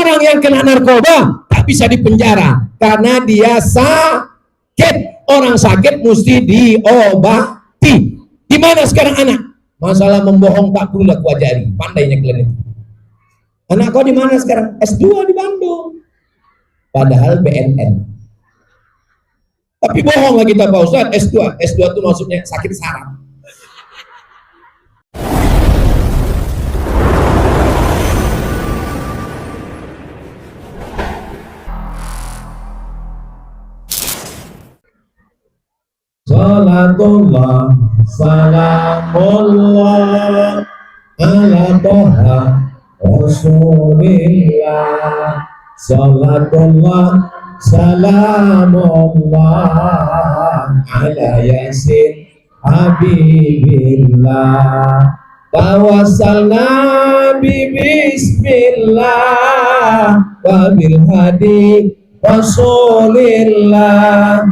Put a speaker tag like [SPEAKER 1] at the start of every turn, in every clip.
[SPEAKER 1] Orang yang kena narkoba tak bisa dipenjara karena dia sakit. Orang sakit mesti diobati. Di mana sekarang anak? Masalah membohong tak perlu aku ajari. Pandainya kalian itu. Anak kau di mana sekarang? S2 di Bandung. Padahal BNN. Tapi bohong lah kita Pak Ustadz, S2. S2 itu maksudnya sakit saraf. Salatullah, salamullah, ala toha, rasulillah. Salatullah, salamullah, ala yasin, habibillah. Tawassalna bismillah, wabil hadi, rasulillah.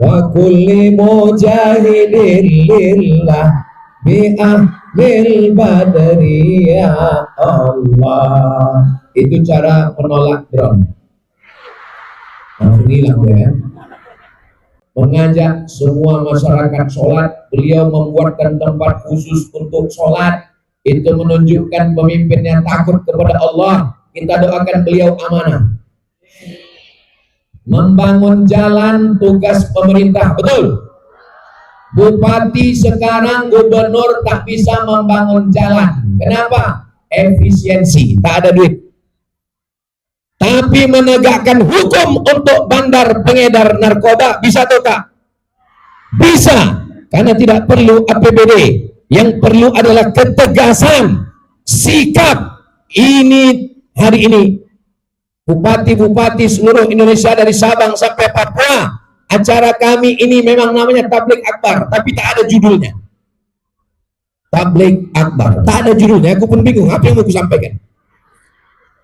[SPEAKER 1] Wa kulli mujahidin lillah bi ahlil badri ya Allah. Itu cara menolak drone. Alhamdulillah ya. Mengajak semua masyarakat sholat. Beliau membuatkan tempat khusus untuk sholat. Itu menunjukkan pemimpin yang takut kepada Allah. Kita doakan beliau amanah. Membangun jalan tugas pemerintah, betul. Bupati sekarang gubernur tak bisa membangun jalan. Kenapa? Efisiensi, tak ada duit. Tapi menegakkan hukum untuk bandar pengedar narkoba bisa atau tak? Bisa, karena tidak perlu APBD. Yang perlu adalah ketegasan sikap. Ini hari ini bupati-bupati seluruh Indonesia dari Sabang sampai Papua, acara kami ini memang namanya Tabligh Akbar, tapi tak ada judulnya. Tabligh Akbar, tak ada judulnya. Aku pun bingung apa yang mau aku sampaikan.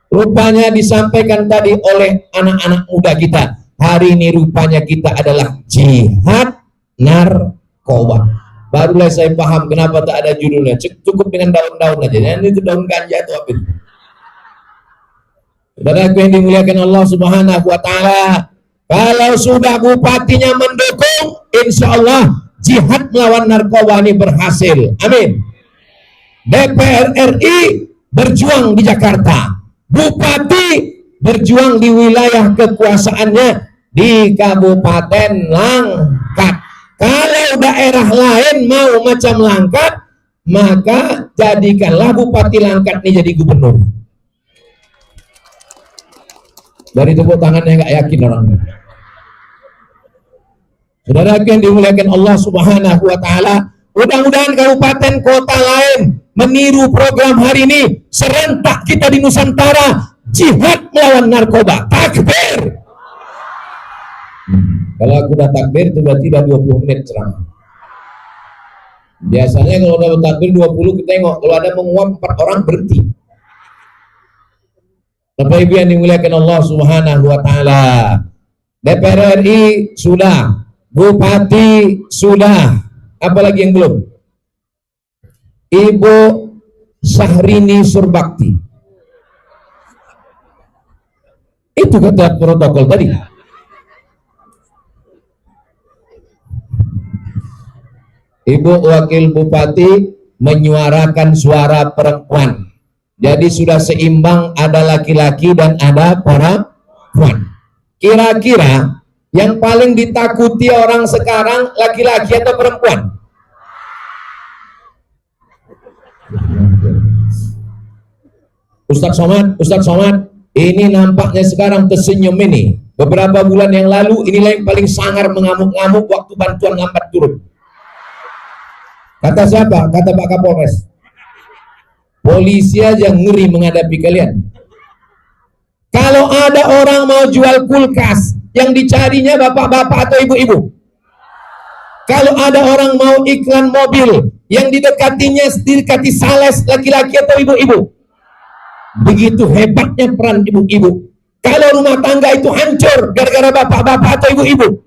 [SPEAKER 1] Rupanya disampaikan tadi oleh anak-anak muda kita. Hari ini rupanya kita adalah jihad narkoba. Barulah saya paham kenapa tak ada judulnya. Cukup dengan daun-daun aja. Dan itu daun ganja itu apa itu? Saudaraku yang dimuliakan Allah Subhanahu wa Ta'ala, kalau sudah bupatinya mendukung, insya Allah jihad melawan narkoba ini berhasil. Amin. DPR RI berjuang di Jakarta, bupati berjuang di wilayah kekuasaannya di Kabupaten Langkat. Kalau daerah lain mau macam Langkat, maka jadikanlah bupati Langkat ini jadi gubernur. Dari tepuk tangannya nggak yakin orangnya. Saudara yang dimuliakan Allah Subhanahu wa Ta'ala, mudah-mudahan kabupaten kota lain meniru program hari ini. Serentak kita di Nusantara jihad melawan narkoba. Takbir. Kalau aku udah takbir itu berarti udah 20 menit ceramah. Biasanya kalau udah takbir 20 kita tengok, kalau ada menguap 4 orang berhenti. Bapak Ibu yang dimuliakan Allah Subhanahu wa Ta'ala, DPR RI sudah, bupati sudah, apalagi yang belum? Ibu Syahrini Surbakti. Itu kata protokol tadi. Ibu wakil bupati menyuarakan suara perempuan. Jadi sudah seimbang, ada laki-laki dan ada perempuan. Kira-kira yang paling ditakuti orang sekarang laki-laki atau perempuan? Ustadz Somad, ini nampaknya sekarang tersenyum ini. Beberapa bulan yang lalu inilah yang paling sangar mengamuk-ngamuk waktu bantuan lambat turun. Kata siapa? Kata Pak Kapolres. Polisi aja ngeri menghadapi kalian. Kalau ada orang mau jual kulkas, yang dicarinya bapak-bapak atau ibu-ibu. Kalau ada orang mau iklan mobil, yang didekatinya didekati sales laki-laki atau ibu-ibu. Begitu hebatnya peran ibu-ibu. Kalau rumah tangga itu hancur gara-gara bapak-bapak atau ibu-ibu.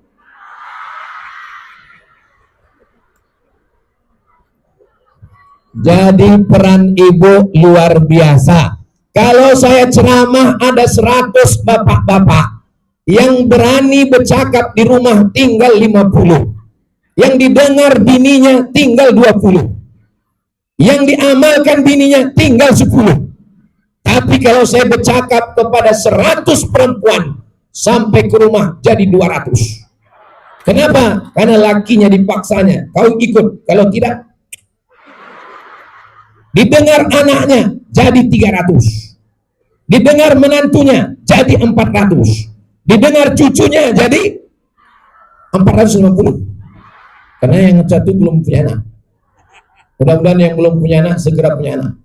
[SPEAKER 1] Jadi peran ibu luar biasa. Kalau saya ceramah ada 100 bapak-bapak yang berani bercakap di rumah tinggal 50. Yang didengar bininya tinggal 20. Yang diamalkan bininya tinggal 10. Tapi kalau saya bercakap kepada 100 perempuan sampai ke rumah jadi 200. Kenapa? Karena lakinya dipaksanya, kau ikut, kalau tidak didengar anaknya jadi 300, didengar menantunya jadi 400, didengar cucunya jadi 450. Karena yang satu belum punya anak. Mudah-mudahan yang belum punya anak segera punya anak.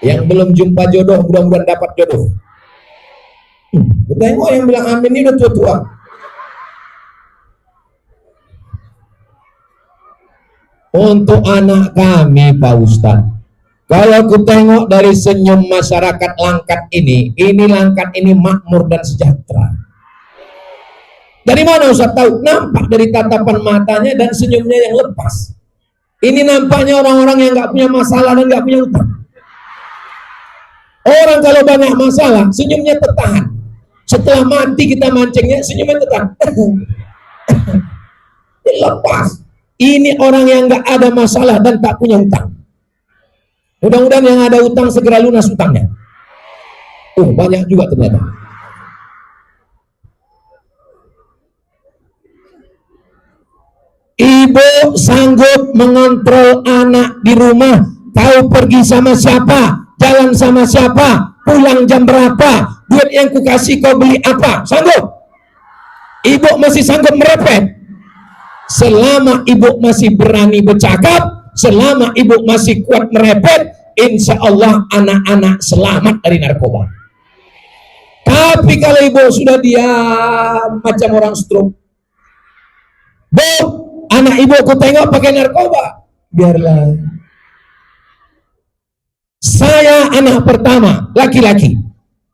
[SPEAKER 1] Yang belum jumpa jodoh mudah-mudahan dapat jodoh. Tengok yang bilang amin ini udah tua-tua. Untuk anak kami Pak Ustadz, kalau aku tengok dari senyum masyarakat Langkat ini Langkat ini makmur dan sejahtera. Dari mana Ustadz tahu? Nampak dari tatapan matanya dan senyumnya yang lepas. Ini nampaknya orang-orang yang nggak punya masalah dan nggak punya utang. Orang kalau banyak masalah senyumnya tertahan. Setelah mati kita mancingnya senyumnya tertahan. Lepas. Ini orang yang nggak ada masalah dan tak punya utang. Mudah-mudahan yang ada utang segera lunas utangnya. Banyak juga ternyata. Ibu sanggup mengontrol anak di rumah. Tahu pergi sama siapa, jalan sama siapa, pulang jam berapa, duit yang kukasih kau beli apa. Sanggup? Ibu masih sanggup merepet. Selama ibu masih berani bercakap, selama ibu masih kuat merepet, insya Allah anak-anak selamat dari narkoba. Tapi kalau ibu sudah diam macam orang stroke, Bu, anak ibu aku tengok pakai narkoba, biarlah. Saya anak pertama, laki-laki.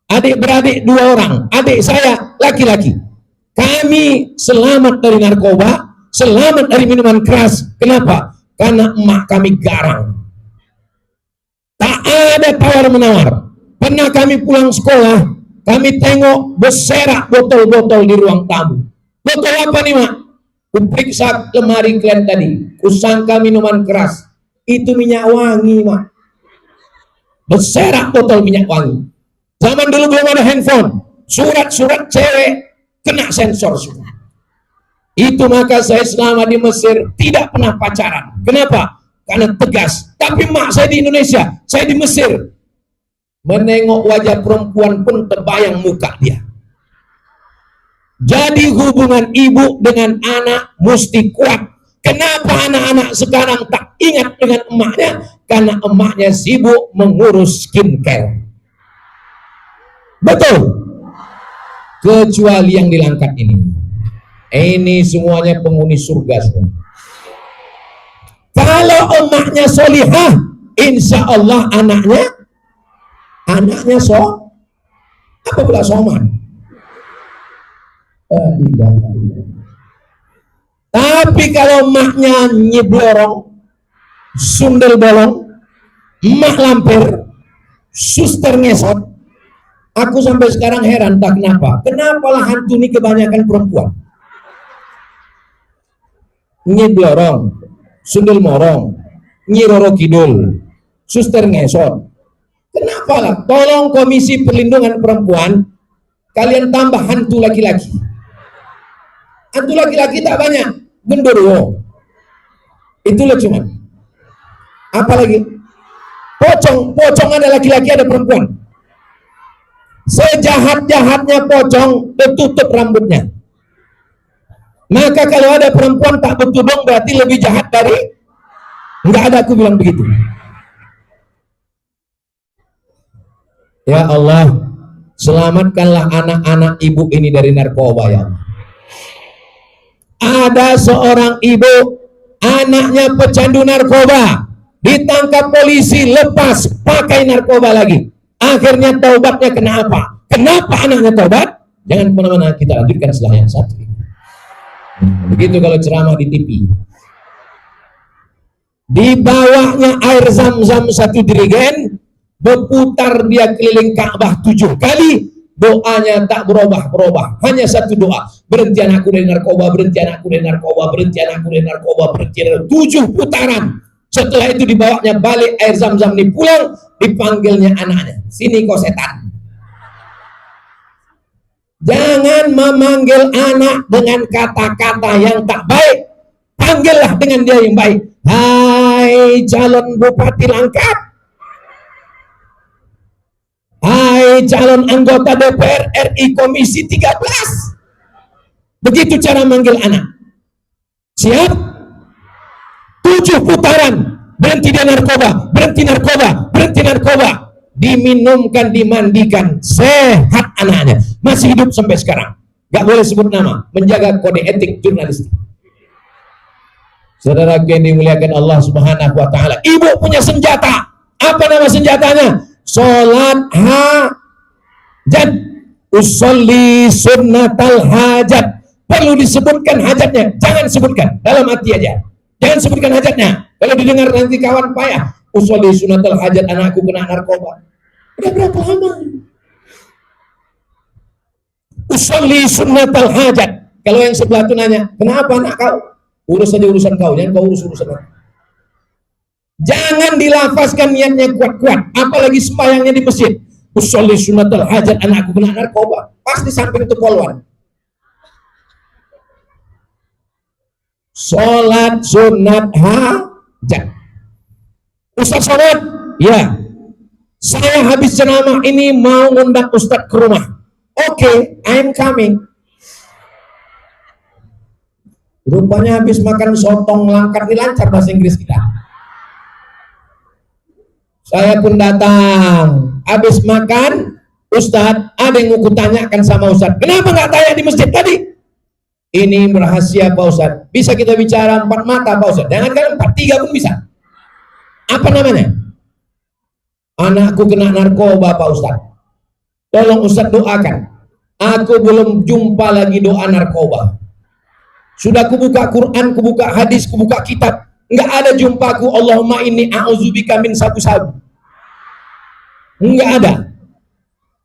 [SPEAKER 1] Adik-beradik 2 orang, adik saya laki-laki. Kami selamat dari narkoba, selamat dari minuman keras. Kenapa? Karena emak kami garang. Tak ada tawar-menawar. Pernah kami pulang sekolah, kami tengok berserak botol-botol di ruang tamu. Botol apa nih, Mak? Kuperiksa lemari kalian tadi. Kusangka minuman keras. Itu minyak wangi, Mak. Berserak botol minyak wangi. Zaman dulu belum ada handphone. Surat-surat cewek kena sensor semua. Itu maka saya selama di Mesir tidak pernah pacaran. Kenapa? Karena tegas. Tapi mak saya di Indonesia, saya di Mesir. Menengok wajah perempuan pun terbayang muka dia. Jadi hubungan ibu dengan anak mesti kuat. Kenapa anak-anak sekarang tak ingat dengan emaknya? Karena emaknya sibuk mengurus skincare. Betul. Kecuali yang dilangkat ini. Ini semuanya penghuni surga semua. Kalau emaknya solihah, insya Allah anaknya apa pula soman. Tapi kalau emaknya nyeblorong, sundel bolong, emak lampir, suster ngesot, aku sampai sekarang heran tak kenapa. Kenapa lah hantu ini kebanyakan perempuan? Nyeblorong, sundel morong, nyiroro kidul, suster ngesot. Kenapa lah? Tolong Komisi Perlindungan Perempuan, kalian tambah hantu laki-laki. Hantu laki-laki tak banyak, genderuwo. Itulah cuman. Apalagi? Pocong ada laki-laki ada perempuan. Sejahat-jahatnya pocong, tertutup rambutnya. Maka kalau ada perempuan tak bertudung berarti lebih jahat dari enggak ada, aku bilang begitu. Ya Allah, selamatkanlah anak-anak ibu ini dari narkoba ya. Ada seorang ibu, anaknya pecandu narkoba, ditangkap polisi, lepas pakai narkoba lagi. Akhirnya taubatnya kenapa? Kenapa anaknya taubat? Jangan kemana-mana, kita lanjutkan setelah yang satu. Begitu kalau ceramah di TV. Di bawahnya air zam-zam 1 jerigen, berputar dia keliling Ka'bah 7 kali, doanya tak berubah. Hanya satu doa, berhenti anakku dari narkoba, berhenti anakku dari narkoba, berhenti anakku dari narkoba, berhenti 7 putaran. Setelah itu dibawanya balik air zam-zam, ini pulang, dipanggilnya anaknya, sini kau setan. Jangan memanggil anak dengan kata-kata yang tak baik, panggillah dengan dia yang baik. Hai calon Bupati Langkat, hai calon anggota DPR RI Komisi 13. Begitu cara manggil anak. Siap? 7 putaran, berhenti dia narkoba, berhenti narkoba, berhenti narkoba. Diminumkan, dimandikan, sehat anaknya, masih hidup sampai sekarang. Gak boleh sebut nama, menjaga kode etik jurnalistik. Saudara yang dimuliakan Allah Subhanahu wa taala, ibu punya senjata. Apa nama senjatanya? Salat hajat. Usolli sunnatal hajat. Perlu disebutkan hajatnya, jangan sebutkan dalam hati aja. Jangan sebutkan hajatnya. Kalau didengar nanti kawan payah. Usolli sunnatal hajat, anakku kena narkoba. Udah berapa lama? Usolli sunnatal hajat. Kalau yang sebelah itu nanya, kenapa anak kau? Urus saja urusan kau, jangan kau urus urusan aku. Jangan dilafazkan niatnya kuat-kuat, apalagi sembahyangnya di masjid. Usolli sunnatal hajat, anakku kena narkoba. Pasti samping itu polwan. Sholat sunat hajat. Ustaz sholat? Ya. Saya habis ceramah ini mau ngundang Ustaz ke rumah. Oke, I'm coming. Rupanya habis makan sotong langkat, ini lancar bahasa Inggris kita. Saya pun datang. Habis makan, Ustaz, ada yang mau kutanyakan sama Ustaz. Kenapa nggak tanya di masjid tadi? Ini rahasia Pak Ustaz. Bisa kita bicara 4 mata Pak Ustaz. Jangan kan 4, 3 pun bisa. Apa namanya? Anakku kena narkoba Pak Ustaz. Tolong Ustaz doakan. Aku belum jumpa lagi doa narkoba. Sudah kubuka Quran, kubuka hadis, kubuka kitab, nggak ada jumpaku Allahumma inni a'udzubika min sabu-sabu. Nggak ada.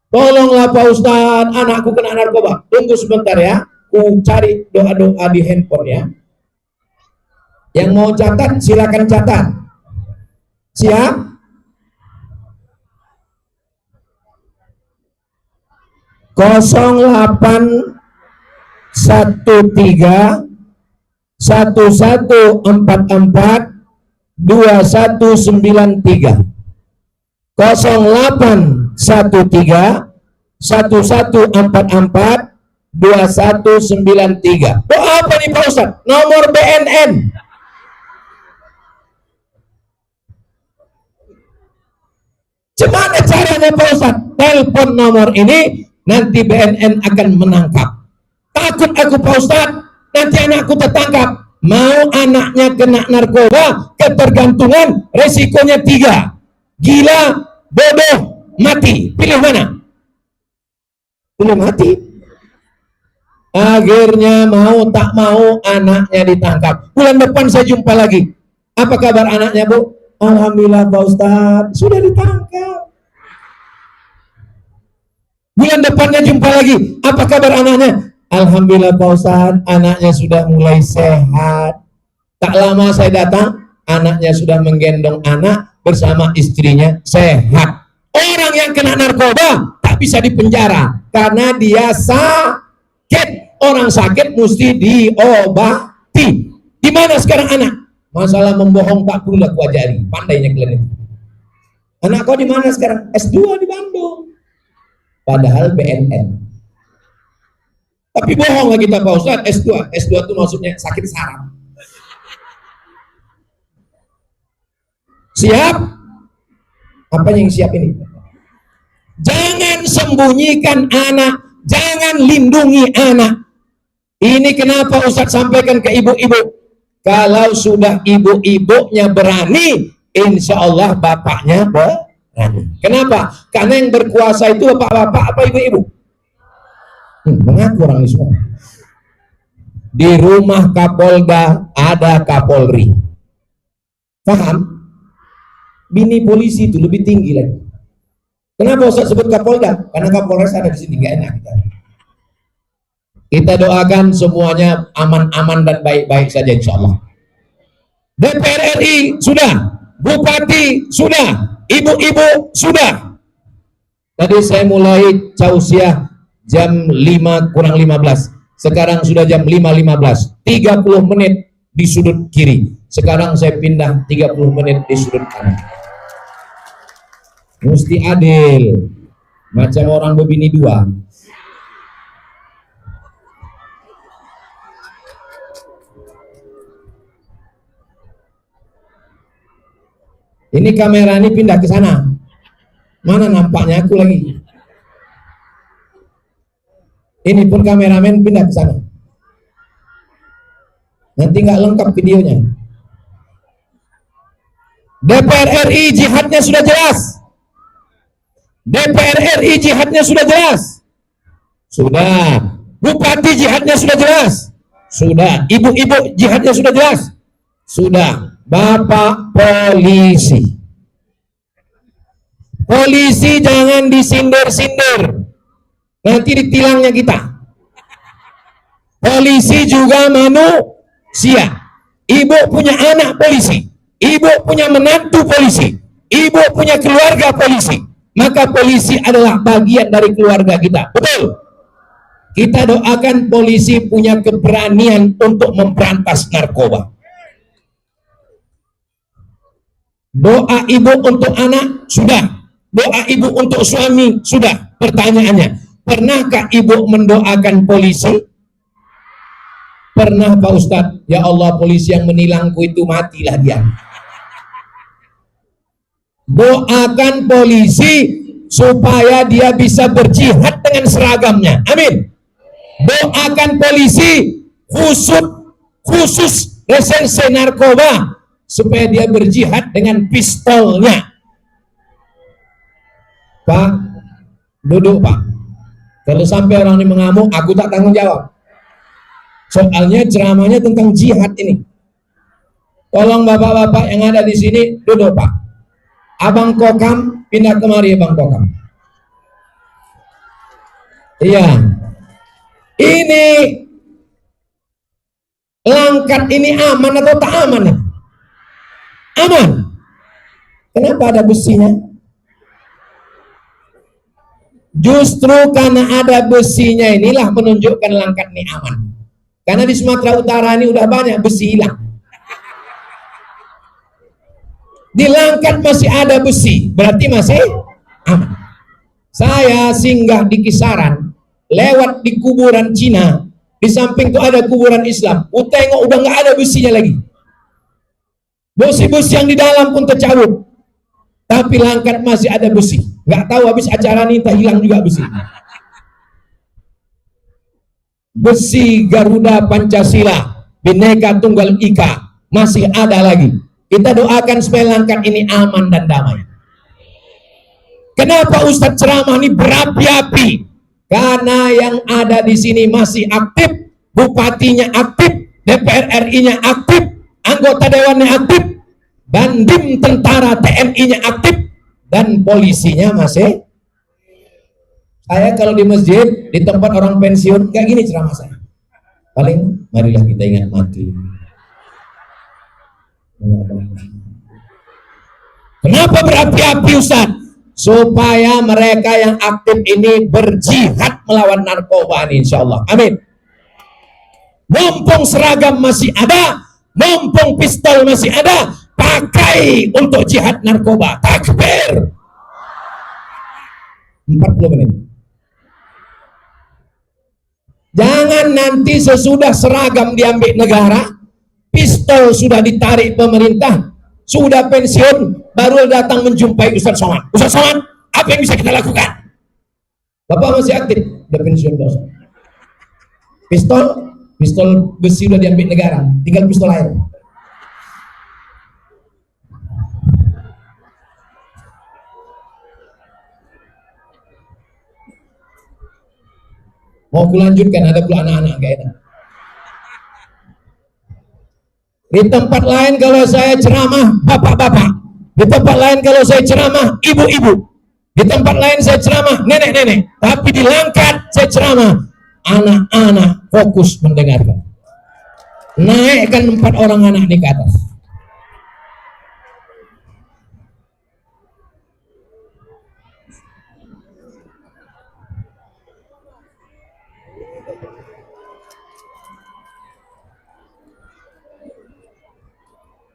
[SPEAKER 1] Tolonglah Pak Ustaz, anakku kena narkoba. Tunggu sebentar ya, ku cari doa-doa di handphone ya. Yang mau catat silakan catat. Siap? Kosong 8 13 1144 2193 0813 1144 2193. Doa apa nih Pak Ustaz? Nomor BNN. Gimana caranya Pak Ustaz? Telepon nomor ini, nanti BNN akan menangkap. Takut aku Pak Ustaz, nanti anakku tertangkap. Mau anaknya kena narkoba, ketergantungan, resikonya 3. Gila, bodoh, mati. Pilih mana? Pilih mati. Akhirnya mau tak mau anaknya ditangkap. Bulan depan saya jumpa lagi. Apa kabar anaknya Bu? Alhamdulillah Pak Ustaz, sudah ditangkap. Bulan depannya jumpa lagi. Apa kabar anaknya? Alhamdulillah Pak Ustaz, anaknya sudah mulai sehat. Tak lama saya datang, anaknya sudah menggendong anak bersama istrinya sehat. Orang yang kena narkoba tak bisa dipenjara karena dia sakit. Orang sakit mesti diobati. Di mana sekarang anak? Masalah membohong tak perlu aku ajari. Pandainya kalian itu. Anak kau di mana sekarang? S2 di Bandung. Padahal BNN. Tapi bohong lah kita Pak Ustaz, S2. S2 itu maksudnya sakit saraf. Siap? Apa yang siap ini? Jangan sembunyikan anak, jangan lindungi anak. Ini kenapa Ustaz sampaikan ke ibu-ibu. Kalau sudah ibu-ibunya berani, insya Allah bapaknya berani. Kenapa? Karena yang berkuasa itu bapak-bapak apa ibu-ibu? Mengaku orang ini semua. Di rumah Kapolda ada Kapolri. Paham? Bini polisi itu lebih tinggi lagi. Kenapa Ustaz sebut Kapolda? Karena Kapolres ada di sini, nggak enak kita. Kita doakan semuanya aman-aman dan baik-baik saja insya Allah. DPR RI sudah, Bupati sudah, ibu-ibu sudah. Tadi saya mulai tausiah jam 5 kurang 15. Sekarang sudah jam 5.15. 30 menit di sudut kiri. Sekarang saya pindah 30 menit di sudut kanan. Mesti adil. Macam orang berbini dua. Ini kamera ini pindah ke sana. Mana nampaknya aku lagi? Ini pun kameramen pindah ke sana. Nanti nggak lengkap videonya. DPR RI jihadnya sudah jelas. DPR RI jihadnya sudah jelas. Sudah. Bupati jihadnya sudah jelas. Sudah. Ibu-ibu jihadnya sudah jelas. Sudah. Bapak polisi. Polisi jangan disindir-sindir. Nanti ditilangnya kita. Polisi juga manusia. Ibu punya anak polisi. Ibu punya menantu polisi. Ibu punya keluarga polisi. Maka polisi adalah bagian dari keluarga kita. Betul. Kita doakan polisi punya keberanian untuk memberantas narkoba. Doa ibu untuk anak sudah. Doa ibu untuk suami sudah. Pertanyaannya, pernahkah ibu mendoakan polisi? Pernah Pak Ustadz. Ya Allah, polisi yang menilangku itu matilah dia. Doakan polisi supaya dia bisa berjihad dengan seragamnya. Amin. Doakan polisi khusus reserse narkoba supaya dia berjihad dengan pistolnya. Pak, duduk Pak. Kalau sampai orang ini mengamuk, aku tak tanggung jawab. Soalnya ceramahnya tentang jihad ini. Tolong bapak-bapak yang ada di sini duduk Pak. Abang Kokam pindah kemari, Abang Kokam. Iya. Ini Langkat ini aman atau tak aman? Aman. Kenapa ada besinya? Justru karena ada besinya inilah menunjukkan Langkat ini aman. Karena di Sumatera Utara ini udah banyak besi hilang. Di Langkat masih ada besi, berarti masih aman. Saya singgah di Kisaran, lewat di kuburan Cina, di samping itu ada kuburan Islam. Tengok udah nggak ada besinya lagi. Besi-besi yang di dalam pun tercabut, tapi Langkat masih ada besi. Nggak tahu habis acara ini tak hilang juga besi. Besi Garuda Pancasila, Bhinneka Tunggal Ika masih ada lagi. Kita doakan supaya Langkat ini aman dan damai. Kenapa Ustadz ceramah ini berapi-api? Karena yang ada di sini masih aktif, bupatinya aktif, DPR RI-nya aktif, anggota dewannya aktif, dan Dim tentara TNI-nya aktif, dan polisinya masih. Saya kalau di masjid, di tempat orang pensiun, kayak gini ceramah saya. Paling, marilah kita ingat mati. Kenapa berapi-api Ustaz? Supaya mereka yang aktif ini berjihad melawan narkoba ini, insya Allah. Amin. Mumpung seragam masih ada, mumpung pistol masih ada, pakai untuk jihad narkoba. Takbir. 40 menit. Jangan nanti sesudah seragam diambil negara, pistol sudah ditarik pemerintah, sudah pensiun, baru datang menjumpai Ustaz Somad. Ustaz Somad, apa yang bisa kita lakukan? Bapak masih aktif, udah pensiun bos. Pistol besi sudah diambil negara, tinggal pistol air. Mau kulanjutkan, ada pula anak-anak gak enak. Di tempat lain kalau saya ceramah bapak-bapak, di tempat lain kalau saya ceramah ibu-ibu, Di tempat lain saya ceramah nenek-nenek, tapi di Langkat saya ceramah anak-anak fokus mendengarkan. Naikkan 4 orang anak ini ke atas.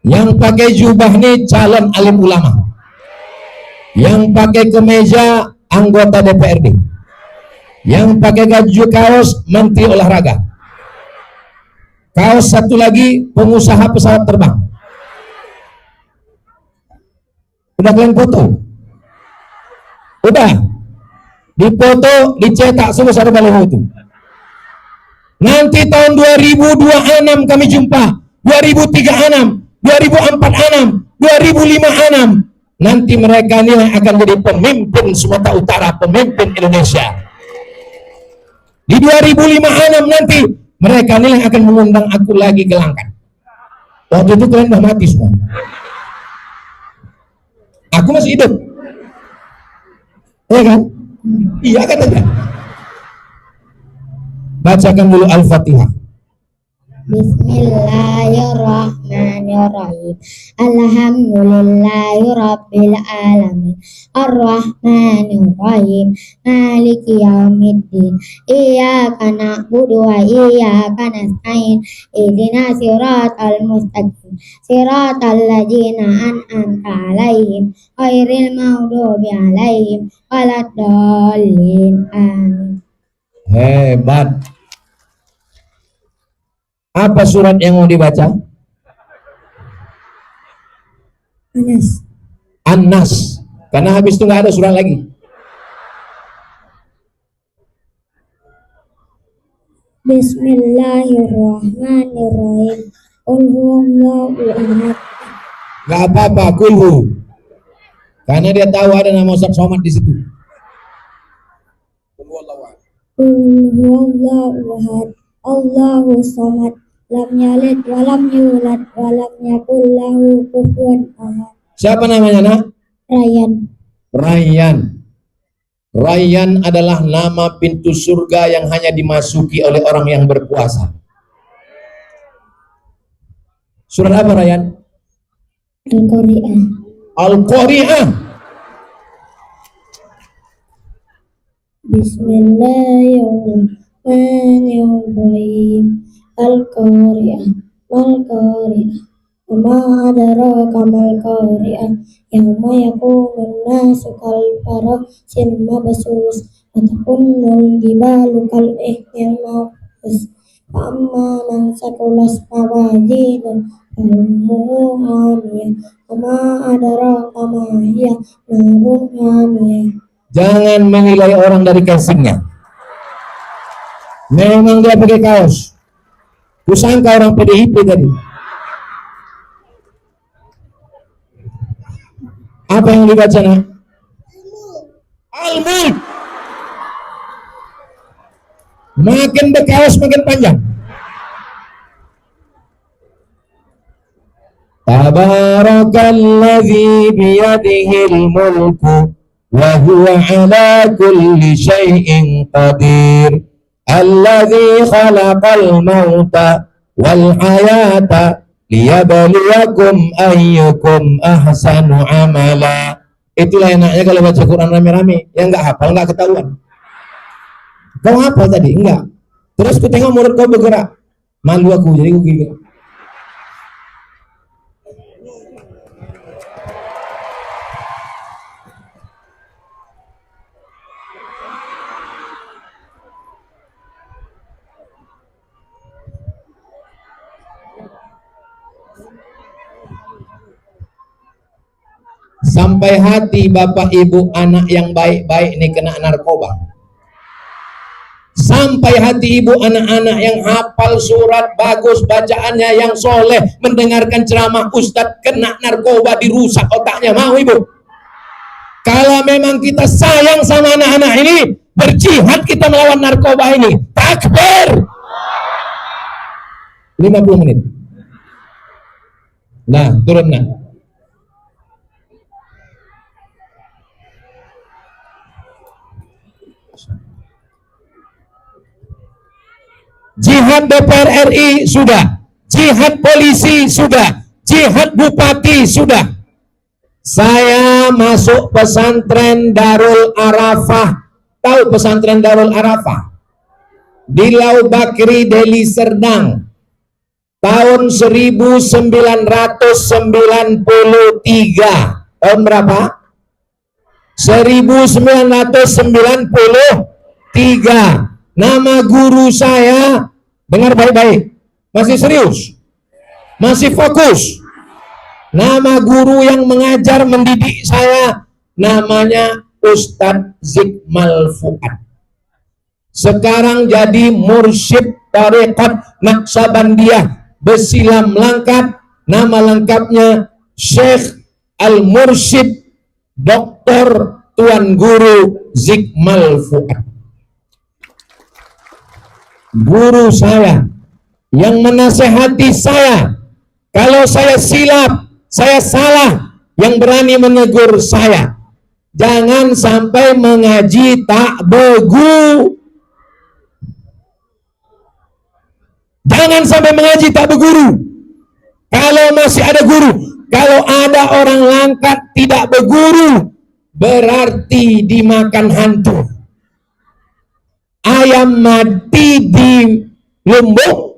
[SPEAKER 1] Yang pakai jubah ini calon alim ulama. Yang pakai kemeja anggota DPRD. Yang pakai baju kaos menteri olahraga. Kaos satu lagi pengusaha pesawat terbang. Udah kalian foto? Udah. Dipoto, dicetak semua ada baliho itu. Nanti tahun 2026 kami jumpa. 2036, 2046, 2056. Nanti mereka ini akan jadi pemimpin Sumatera Utara, pemimpin Indonesia. Di 2056 nanti mereka ini akan mengundang aku lagi ke Langkat. Waktu itu kalian udah mati semua. Aku masih hidup. Ya kan? Iya katanya. Bacakan dulu Al-Fatihah.
[SPEAKER 2] Bismillahirrahmanirrahim. Alhamdulillahi rabbil alamin. Arrahmanirrahim. Maliki yaumiddin. Iyyaka na'budu wa iyyaka nasta'in. Ihdinas siratal mustaqim. Siratal ladzina an'amta 'alaihim ghairil maghdubi 'alaihim waladdallin. Amin.
[SPEAKER 1] Hebat. Apa surat yang mau dibaca?
[SPEAKER 2] Anas.
[SPEAKER 1] An-Nas. Karena habis itu nggak ada surat lagi.
[SPEAKER 2] Bismillahirrahmanirrahim. Qul huwallahu ahad.
[SPEAKER 1] Nggak apa-apa, kulhu. Karena dia tahu ada nama Ustaz Somad di situ.
[SPEAKER 2] Qul huwallahu ahad. Allahu samad. Lam yalid wa lam yulad wa lam yakul lahu kufuwan ahad.
[SPEAKER 1] Siapa namanya, Nak?
[SPEAKER 2] Rayyan.
[SPEAKER 1] Rayyan. Rayyan adalah nama pintu surga yang hanya dimasuki oleh orang yang berpuasa. Surat apa, Rayyan?
[SPEAKER 2] Al-Qari'ah.
[SPEAKER 1] Al-Qari'ah.
[SPEAKER 2] Bismillahirrahmanirrahim. Al-Qari'ah. Mal-Qari'ah. Wama adraka mal-Qari'ah. Yauma yakumun nasu kal-farasil mabsus. Wa takunnul jibalu kal-ihnil mawqus. Fa amma man saqulas mawazinuhu faummuhu hamiyah. Wama adraka ma hiya narun hamiyah.
[SPEAKER 1] Jangan menilai orang dari casingnya. Memang dia pakai kaos. Kusangka orang PDIP tadi. Apa yang dibaca, Nak? Al-Mulk. Makin berkaos makin panjang. Tabarakalladzi biyadihil mulku wa huwa ala kulli syai'in qadir. Alladzi khalaqal mauta wal hayata liyabluwakum ayyukum ahsanu amala. Itulah enaknya kalau baca Quran rame-rame. Yang enggak hafal enggak ketahuan. Kau hafal tadi? Enggak. Terus ku tengok murid kau bergerak. Malu aku, jadi aku gini. Sampai hati bapak ibu anak yang baik-baik ini kena narkoba. Sampai hati ibu anak-anak yang hafal surat bagus bacaannya, yang soleh mendengarkan ceramah ustadz kena narkoba, dirusak otaknya. Mau ibu? Kalau memang kita sayang sama anak-anak ini, berjihad kita melawan narkoba ini. Takbir. 50 menit. Nah, turun, nah. jihad DPR RI sudah, jihad polisi sudah, jihad bupati sudah. Saya masuk pesantren Darul Arafah. Tahu pesantren Darul Arafah? Di Lau Bakri, Deli Serdang. Tahun 1993. Tahun berapa? 1993. Nama guru saya, dengar baik-baik, masih serius, masih fokus. Nama guru yang mengajar mendidik saya namanya Ustadz Zikmal Fuad. Sekarang jadi mursyid Tarekat Naqsabandiyah Besilam Langkat. Nama lengkapnya Syekh Al-Mursyid Dr. Tuan Guru Zikmal Fuad. Guru saya yang menasehati saya kalau saya silap, saya salah, yang berani menegur saya. Jangan sampai mengaji tak beguru. Jangan sampai mengaji tak berguru. Kalau masih ada guru, kalau ada orang Langkat tidak berguru, berarti dimakan hantu. Ayam mati di lumbung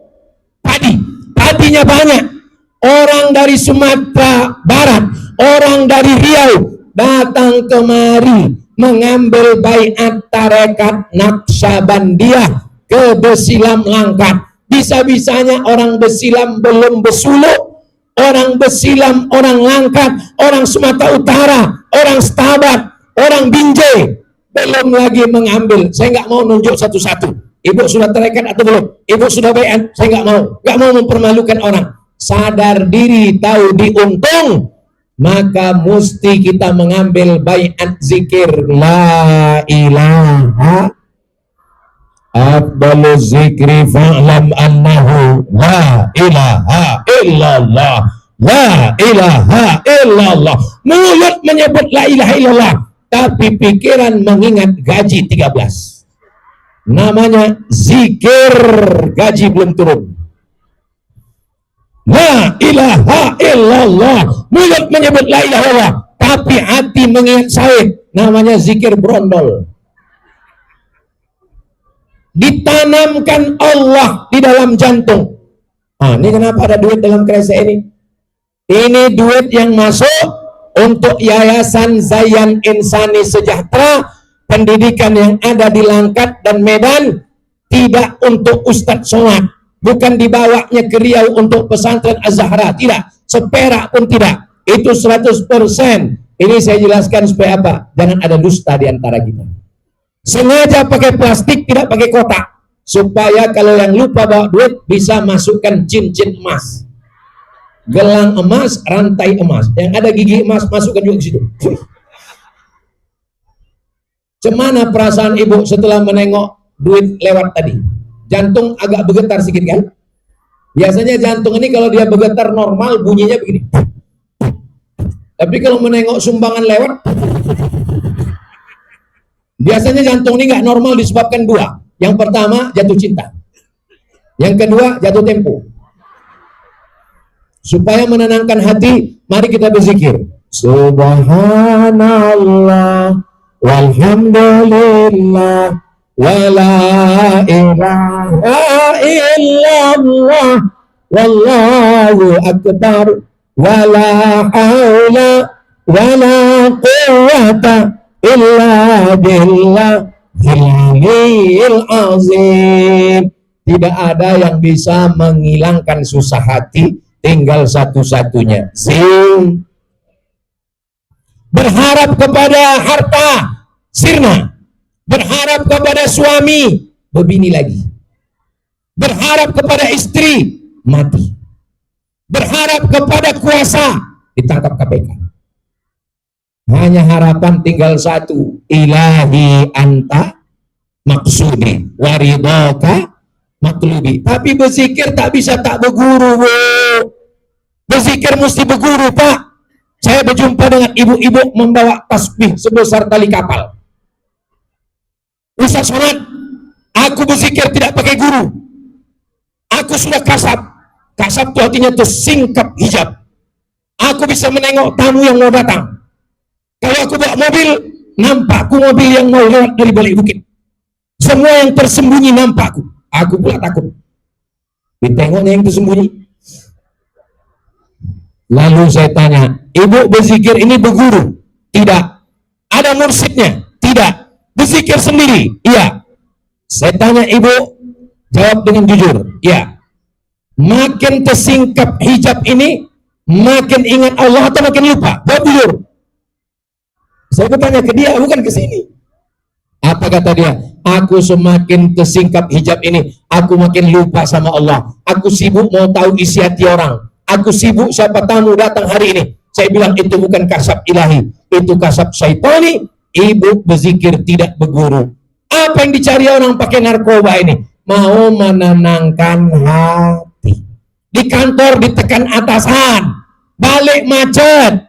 [SPEAKER 1] padi, padinya banyak. Orang dari Sumatera Barat, orang dari Riau datang kemari mengambil baiat tarekat Naqsabandiyah ke Besilam Langkat. Bisa-bisanya orang Besilam belum bersuluk, orang Besilam, orang Langkat, orang Sumatera Utara, orang Stabat, orang Binjai belum lagi mengambil. Saya nggak mau nunjuk satu-satu. Ibu sudah tarekat atau belum? Ibu sudah baiat? Saya nggak mau mempermalukan orang. Sadar diri, tahu diuntung, maka mesti kita mengambil baiat zikir la ilaha afdalu zikri fa'lam annahu la ilaha illallah, la ilaha illallah. Mulut menyebut la ilaha illallah, tapi pikiran mengingat gaji 13. Namanya zikir, gaji belum turun. La ilaha illallah, mulut menyebut la ilaha illallah, tapi hati mengingat sawit. Namanya zikir brondol. Ditanamkan Allah di dalam jantung. Ini kenapa ada duit dalam kresek ini? Ini duit yang masuk untuk Yayasan Zayan Insani Sejahtera, pendidikan yang ada di Langkat dan Medan, tidak untuk Ustadz Somad. Bukan dibawanya ke Riau untuk pesantren Az-Zahra, tidak, seperak pun tidak. Itu 100%. Ini saya jelaskan supaya apa? Jangan ada dusta di antara kita. Sengaja pakai plastik, tidak pakai kotak, supaya kalau yang lupa bawa duit bisa masukkan cincin emas, gelang emas, rantai emas, yang ada gigi emas masukkan juga ke situ. Cemana perasaan ibu setelah menengok duit lewat tadi? Jantung agak bergetar sedikit kan? Biasanya jantung ini kalau dia bergetar normal bunyinya begini. Tapi kalau menengok sumbangan lewat, biasanya jantung ini nggak normal disebabkan dua. Yang pertama jatuh cinta, yang kedua jatuh tempo. Supaya menenangkan hati, mari kita berzikir. Subhanallah walhamdulillah wala ilaha illallah wallahu akbar wala haula wala quwwata illa billahil azim. Tidak ada yang bisa menghilangkan susah hati, tinggal satu-satunya zikir. Berharap kepada harta sirna, berharap kepada suami berbini lagi, berharap kepada istri mati, berharap kepada kuasa ditangkap KPK. Hanya harapan tinggal satu, ilahi anta maksudi waridaka matlubi. Tapi berzikir tak bisa tak berguru, Bu. Berzikir mesti berguru, Pak. Saya berjumpa dengan ibu-ibu membawa tasbih sebesar tali kapal. Ustaz Somad, aku berzikir tidak pakai guru. Aku sudah kasab. Kasab itu artinya tersingkap hijab. Aku bisa menengok tamu yang mau datang. Kalau aku bawa mobil, nampakku mobil yang mau lewat dari balik bukit. Semua yang tersembunyi nampakku. Aku pula takut. Ditengoknya yang tersembunyi. Lalu saya tanya, ibu berzikir ini berguru? Tidak. Ada mursyidnya? Tidak. Berzikir sendiri? Iya. Saya tanya ibu, jawab dengan jujur. Iya. Makin tersingkap hijab ini, makin ingat Allah atau makin lupa? Jawab jujur. Saya bertanya ke dia, bukan ke sini. Apa kata dia? Aku semakin tersingkap hijab ini, aku makin lupa sama Allah. Aku sibuk mau tahu isi hati orang. Aku sibuk siapa tamu datang hari ini. Saya bilang itu bukan kasab ilahi, itu kasab syaitani. Ibu berzikir tidak berguru. Apa yang dicari orang pakai narkoba ini? Mau menenangkan hati. Di kantor ditekan atasan, balik macet,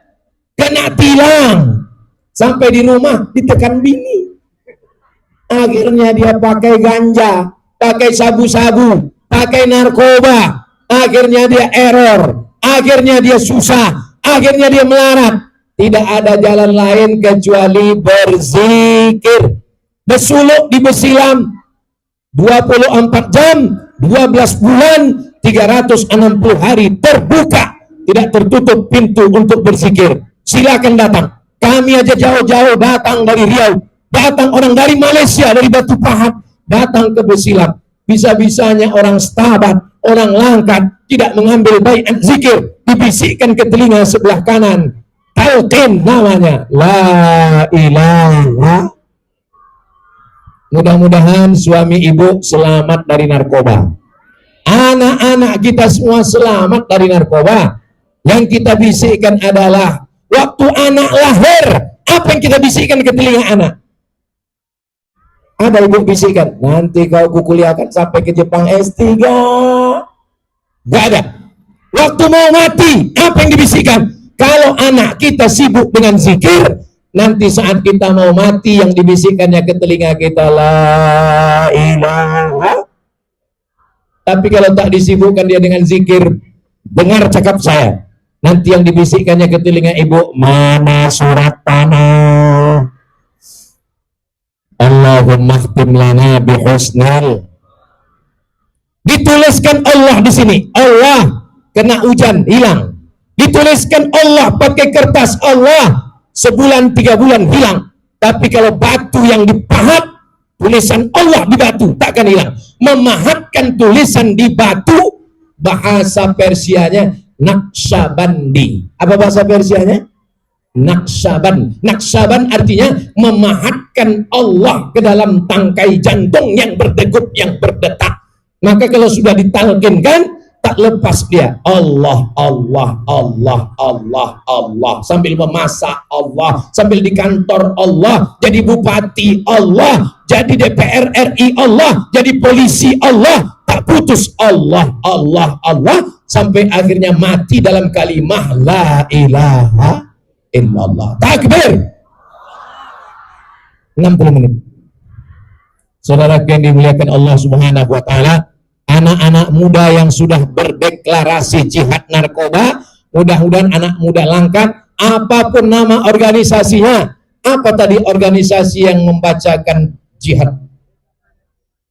[SPEAKER 1] kena tilang, sampai di rumah ditekan bini. Akhirnya dia pakai ganja, pakai sabu-sabu, pakai narkoba. Akhirnya dia error, akhirnya dia susah, akhirnya dia melarat. Tidak ada jalan lain kecuali berzikir. Bersuluk di Besilam 24 jam, 12 bulan, 360 hari terbuka, tidak tertutup pintu untuk berzikir. Silakan datang. Kami aja jauh-jauh datang dari Riau, datang orang dari Malaysia, dari Batu Pahat, datang ke Besilam. Bisa-bisanya orang Stabat, orang Langkat tidak mengambil baiat zikir, dibisikkan ke telinga sebelah kanan. Talqin namanya, la ilaha. Mudah-mudahan suami ibu selamat dari narkoba. Anak-anak kita semua selamat dari narkoba. Yang kita bisikkan adalah waktu anak lahir, apa yang kita bisikkan ke telinga anak? Ada ibu bisikan, nanti kau kukuliahkan sampai ke Jepang S3. Gak ada. Waktu mau mati, apa yang dibisikkan? Kalau anak kita sibuk dengan zikir, nanti saat kita mau mati yang dibisikkannya ke telinga kita, la ilaha. Tapi kalau tak disibukkan dia dengan zikir, dengar cakap saya, nanti yang dibisikkannya ke telinga ibu, mana surat tanah? Allahumma khtim lana bihusnal. Dituliskan Allah di sini. Allah kena hujan hilang. Dituliskan Allah pakai kertas Allah, sebulan 3 bulan hilang. Tapi kalau batu yang dipahat, tulisan Allah di batu takkan hilang. Memahatkan tulisan di batu, bahasa Persianya Naqsyabandi. Apa bahasa Persianya? Naqsyaban. Naqsyaban artinya memahatkan Allah ke dalam tangkai jantung yang berdegup, yang berdetak. Maka kalau sudah ditalkinkan, tak lepas dia Allah, Allah, Allah, Allah, Allah, sambil memasak Allah, sambil di kantor Allah, jadi bupati Allah, jadi DPR RI Allah, jadi polisi Allah, tak putus Allah, Allah, Allah, sampai akhirnya mati dalam kalimah la ilaha illallah. Takbir. 60 menit. Saudara yang dimuliakan Allah Subhanahu wa taala, anak-anak muda yang sudah berdeklarasi jihad narkoba, mudah-mudahan anak muda Langkat, apapun nama organisasinya. Apa tadi organisasi yang membacakan jihad?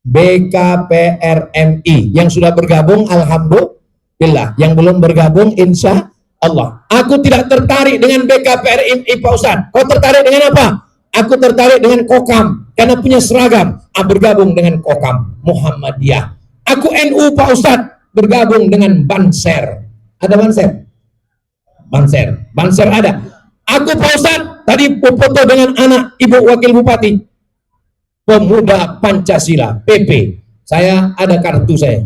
[SPEAKER 1] BKPRMI. Yang sudah bergabung alhamdulillah, yang belum bergabung insya Allah. Aku tidak tertarik dengan BKPRMI Pak Ustadz. Kau tertarik dengan apa? Aku tertarik dengan Kokam karena punya seragam. Bergabung dengan Kokam Muhammadiyah. Aku NU Pak Ustadz, bergabung dengan Banser. Ada Banser? Banser ada. Aku Pak Ustadz tadi foto dengan anak Ibu Wakil Bupati, Pemuda Pancasila PP. Saya ada kartu saya.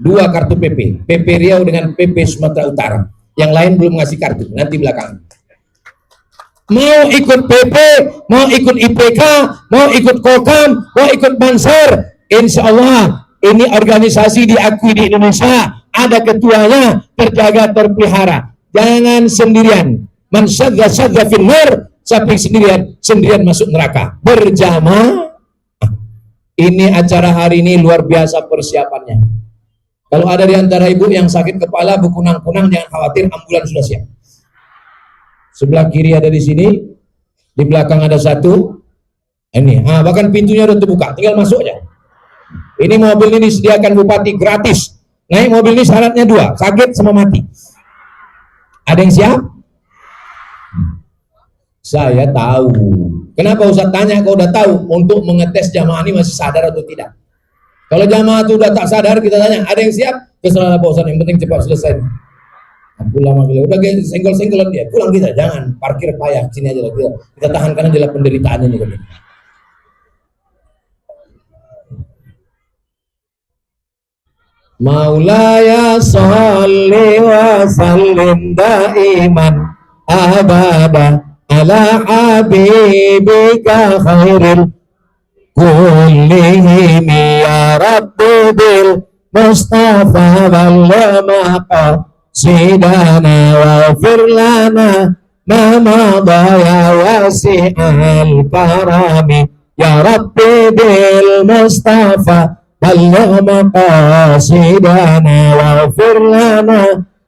[SPEAKER 1] 2 kartu PP, PP Riau dengan PP Sumatera Utara. Yang lain belum ngasih kartu, nanti belakang. Mau ikut PP, mau ikut IPK, mau ikut Kokam, mau ikut Banser, insya Allah ini organisasi diakui di Indonesia, ada ketuanya, terjaga, terpelihara. Jangan sendirian. Man syadza finnar, siapa sendirian masuk neraka. Berjamaah. Ini acara hari ini luar biasa persiapannya. Kalau ada di antara ibu yang sakit kepala berkunang-kunang, jangan khawatir, ambulan sudah siap. Sebelah kiri ada di sini, di belakang ada satu. Ini, bahkan pintunya udah terbuka, tinggal masuk aja. Ini mobil ini disediakan bupati gratis. Naik mobil ini syaratnya 2, sakit sama mati. Ada yang siap? Saya tahu. Kenapa Ustaz tanya? Kau udah tahu untuk mengetes jamaah ini masih sadar atau tidak. Kalau jamaah itu udah tak sadar, kita tanya, ada yang siap? Terserah Pak Ustaz, yang penting cepat selesai. Pulang lagi, udah senggol-senggolan dia, pulang kita, jangan parkir payah, sini aja lah kita tahan karena jelas penderitaan ini. Maulaya sholli wa sallim daiman abada ala habibika khairil kullihim ya rabbi bil mustafa wal maqa sidana wa firlana ma madha ya wasi'al karami ya rabbi bil mustafa بلغ مقاصدنا واغفر لنا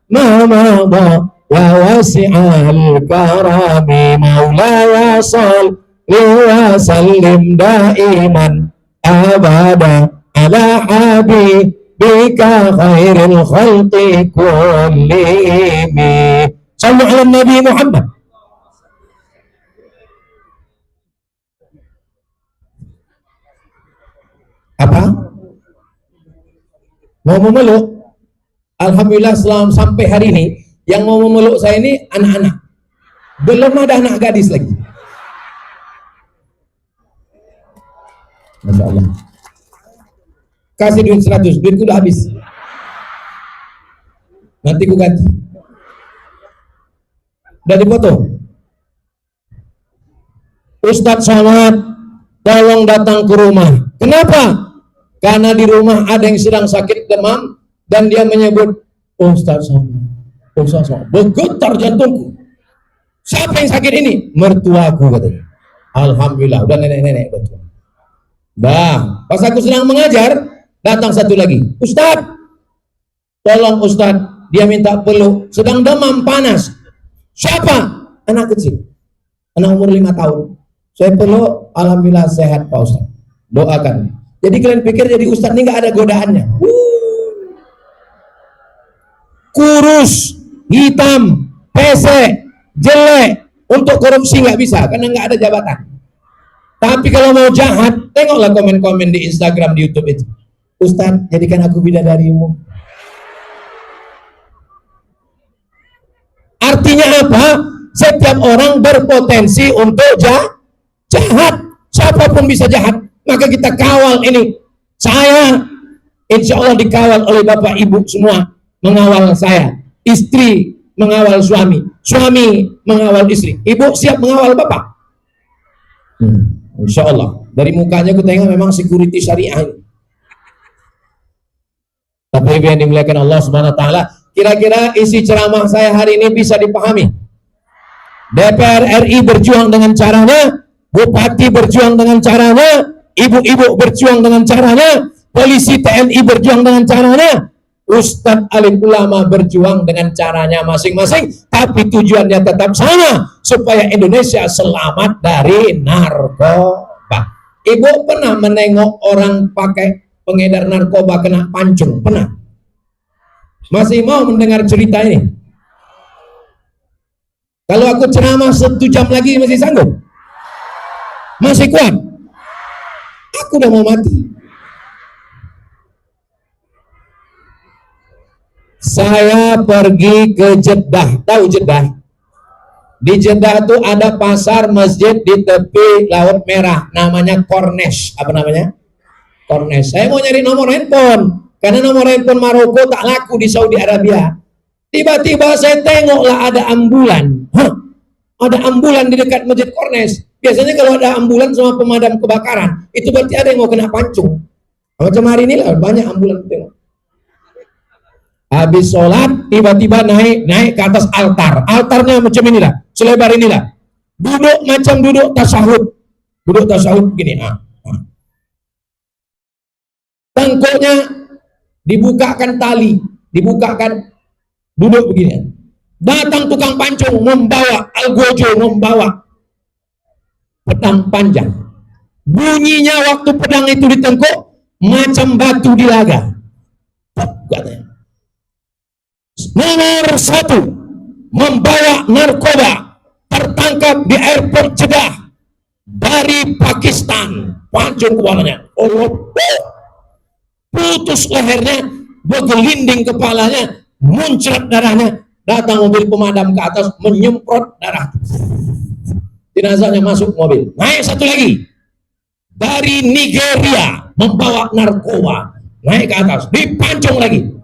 [SPEAKER 1] ما مضى يا واسع الكرم مولاي صل وسلم دائما ابدا على حبيبك خير الخلق كلهم صلوا على النبي محمد. Apa? Mau memeluk? Alhamdulillah sampai hari ini yang mau memeluk saya ini anak-anak, belum ada anak gadis lagi. Masya Allah. Kasih duit 100, duitku udah habis, nanti ku ganti. Udah dipoto. Ustadz Somad tolong datang ke rumah. Kenapa? Karena di rumah ada yang sedang sakit demam dan dia menyebut Ustaz Somad, bergetar jantungku. Siapa yang sakit ini? Mertuaku katanya. Alhamdulillah, udah nenek-nenek betul. Dah, pas aku sedang mengajar, datang satu lagi. Ustaz, tolong Ustaz, dia minta peluk, sedang demam panas. Siapa? Anak kecil, anak umur 5 tahun. Saya peluk, alhamdulillah sehat Pak Ustaz. Doakan. Jadi kalian pikir jadi Ustaz ini nggak ada godaannya? Kurus, hitam, pesek, jelek, untuk korupsi nggak bisa karena nggak ada jabatan. Tapi kalau mau jahat, tengoklah komen-komen di Instagram, di YouTube itu. Ustaz, jadikan aku bidadarimu. Artinya apa? Setiap orang berpotensi untuk jahat. Siapapun bisa jahat. Maka kita kawal ini. Saya insya Allah dikawal oleh Bapak Ibu semua, mengawal saya. Istri mengawal suami, suami mengawal istri. Ibu siap mengawal Bapak? Insya Allah. Dari mukanya aku tengok memang security syariah. Tapi yang dimuliakan Allah Subhanahu Wa Taala, kira-kira isi ceramah saya hari ini bisa dipahami. DPR RI berjuang dengan caranya, Bupati berjuang dengan caranya, ibu-ibu berjuang dengan caranya, polisi TNI berjuang dengan caranya, Ustadz alim ulama berjuang dengan caranya masing-masing, tapi tujuannya tetap sama, supaya Indonesia selamat dari narkoba. Ibu pernah menengok orang pakai pengedar narkoba kena pancung? Pernah? Masih mau mendengar cerita ini? Kalau aku ceramah 1 jam lagi masih sanggup? Masih kuat? Aku udah mau mati. Saya pergi ke Jeddah. Tahu Jeddah? Di Jeddah tuh ada pasar masjid di tepi Laut Merah, namanya Corniche. Apa namanya? Corniche. Saya mau nyari nomor handphone karena nomor handphone Maroko tak laku di Saudi Arabia. Tiba-tiba saya tengoklah ada ambulan. Ada ambulan di dekat masjid Corniche. Biasanya kalau ada ambulan sama pemadam kebakaran, itu berarti ada yang mau kena pancung. Macam hari ini lah banyak ambulan tengok. Habis sholat, tiba-tiba naik ke atas altar. Altarnya macam inilah, selebar inilah. Duduk macam duduk tasyahud. Duduk tasyahud gini. Tangkuknya dibukakan tali, dibukakan, duduk begini. Datang tukang pancung membawa algojo, membawa pedang panjang. Bunyinya waktu pedang itu ditengkuk macam batu di laga. Katanya. Nomor 1 membawa narkoba, tertangkap di airport Jeddah dari Pakistan. Pancung kepalanya, putus lehernya, bergelinding kepalanya, muncrat darahnya. Datang mobil pemadam ke atas, menyemprot darah. Jenazahnya masuk mobil. Naik satu lagi dari Nigeria, membawa narkoba, naik ke atas, dipancung lagi,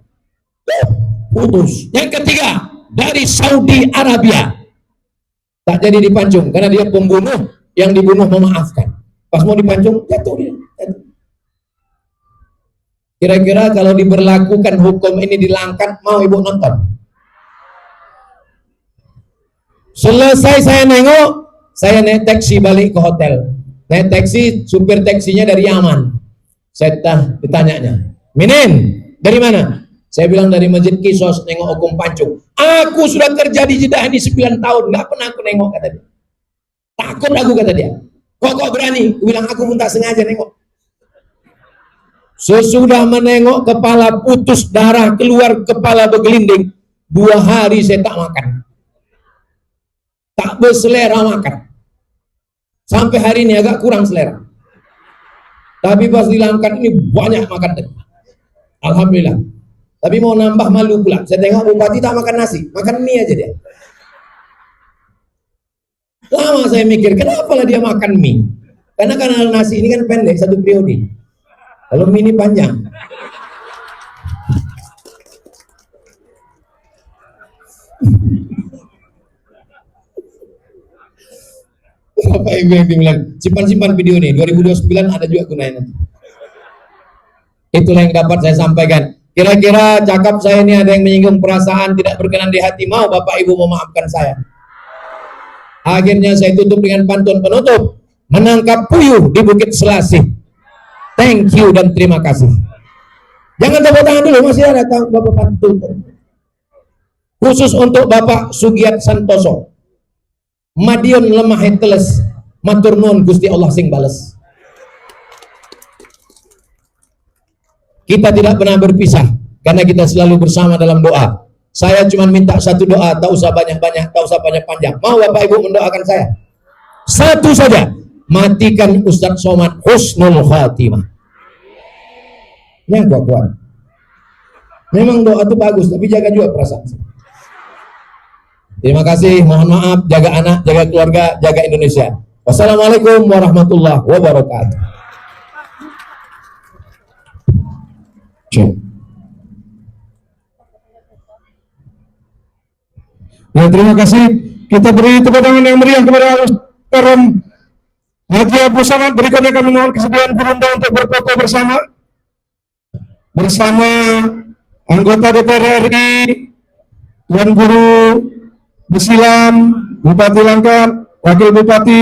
[SPEAKER 1] putus. Yang ketiga dari Saudi Arabia, tak jadi dipancung karena dia pembunuh, yang dibunuh memaafkan. Pas mau dipancung, jatuh dia. Kira-kira kalau diberlakukan hukum ini di Langkat, mau ibu nonton? Selesai saya nengok, saya naik taksi balik ke hotel. Naik taksi, supir taksinya dari Yaman. Saya ditanyanya, Minin, dari mana? Saya bilang dari Masjid Kisos, nengok hukum pancung. Aku sudah kerja di Jeddah ini 9 tahun, nggak pernah aku nengok, kata dia. Takut aku, kata dia. Kok berani? Aku bilang, aku pun tak sengaja nengok. Sesudah menengok, kepala putus, darah keluar, kepala bergelinding. 2 hari saya tak makan. Tak berselera makan. Sampai hari ini agak kurang selera. Tapi pas di Langkat ini banyak makan. Alhamdulillah. Tapi mau nambah malu pula. Saya tengok bupati tak makan nasi, makan mie aja dia. Lama saya mikir, kenapa lah dia makan mie? Karena nasi ini kan pendek, 1 periode. Kalau mie ini panjang. Bapak Ibu yang dibilang, simpan video ini, 2029 ada juga gunanya. Itulah yang dapat saya sampaikan. Kira-kira cakap saya ini ada yang menyinggung perasaan, tidak berkenan di hati, mau Bapak Ibu memaafkan saya. Akhirnya saya tutup dengan pantun penutup, menangkap puyuh di Bukit Selasih. Thank you dan terima kasih. Jangan tepuk tangan dulu, masih ada Bapak pantun. Khusus untuk Bapak Sugiat Santoso. Madiun lemah teles, matur nuwun Gusti Allah sing bales. Kita tidak pernah berpisah karena kita selalu bersama dalam doa. Saya cuma minta satu doa, tak usah banyak-banyak, tak usah panjang-panjang. Mau Bapak Ibu mendoakan saya? Satu saja, matikan Ustadz Somad husnul khatimah. Yang kuat-kuat. Memang doa itu bagus, tapi jaga juga perasaan. Terima kasih, mohon maaf, jaga anak, jaga keluarga, jaga Indonesia. Wassalamualaikum warahmatullahi wabarakatuh.
[SPEAKER 3] Ya, terima kasih. Kita beri tepuk tangan yang meriah kepada Karam Haji Abu Samad. Berikutnya kami mohon kesediaan berundang untuk berfoto bersama anggota DPR RI, Tuan Guru Besilam, Bupati Langkat, Wakil Bupati